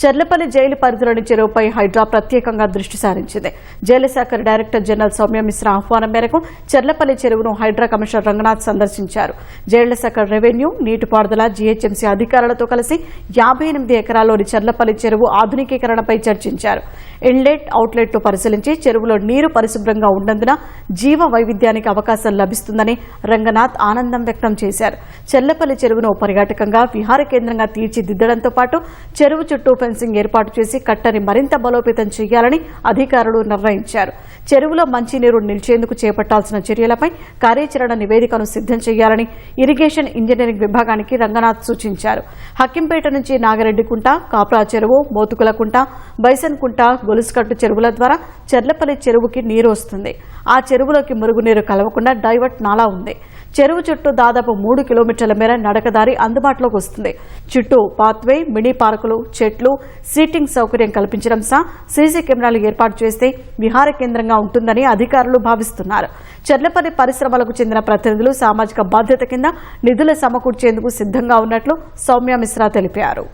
Cherlapalli jail పరిధిలోని చెరువుపై హైడ్రా ప్రత్యేకంగా దృష్టి సారించింది. జైలు శాఖ డైరెక్టర్ జనరల్ సౌమ్య మిశ్రా ఆహ్వానం మేరకు చర్లపల్లి చెరువును హైడ్రా కమిషనర్ రంగనాథ్ సందర్శించారు. జైళ్ల శాఖ రెవెన్యూ, నీటిపారుదల, జీహెచ్ఎంసీ అధికారులతో కలిసి 58 ఎకరాల్లోని చర్లపల్లి చెరువు ఆధునికీకరణపై చర్చించారు. ఇన్లెట్, అవుట్లెట్ పరిశీలించి చెరువులో నీరు పరిశుభ్రంగా ఉన్నందున జీవ వైవిధ్యానికి అవకాశం లభిస్తుందని రంగనాథ్ ఆనందం వ్యక్తం చేశారు. చర్లపల్లి చెరువును పర్యాటకంగా విహార కేంద్రంగా తీర్చిదిద్దడంతో పాటు చెరువు చుట్టూ ఫెన్సింగ్ ఏర్పాటు చేసి కట్టని మరింత బలోపేతం చేయాలని అధికారులు నిర్ణయించారు. చెరువులో మంచినీరు నిలిచేందుకు చేపట్టాల్సిన చర్యలపై కార్యాచరణ నివేదికను సిద్దం చేయాలని ఇరిగేషన్ ఇంజనీరింగ్ విభాగానికి రంగనాథ్ సూచించారు. హక్కింపేట నుంచి నాగరెడ్డికుంట, కాప్రా చెరువు, మోతుకులకుంట, బైసన్కుంట, గొలుసుకట్టు చెరువుల ద్వారా చర్లపల్లి చెరువుకి నీరు వస్తుంది. ఆ చెరువులోకి మురుగునీరు కలవకుండా డైవర్ట్ నాలా ఉంది. చెరువు చుట్టూ దాదాపు 3 కిలోమీటర్ల మేర నడకదారి అందుబాటులోకి వస్తుంది. చుట్టూ పాత్వే, మినీ పార్కులు, చెట్లు, సీటింగ్ సౌకర్యం కల్పించడం సహా సీసీ కెమెరాలు ఏర్పాటు చేస్తే విహార కేంద్రంగా ఉంటుందని అధికారులు భావిస్తున్నారు. చర్లపల్లి పరిశ్రమలకు చెందిన ప్రతినిధులు సామాజిక బాధ్యత కింద నిధులు సమకూర్చేందుకు సిద్ధంగా ఉన్నట్లు సౌమ్య మిశ్రా తెలిపారు.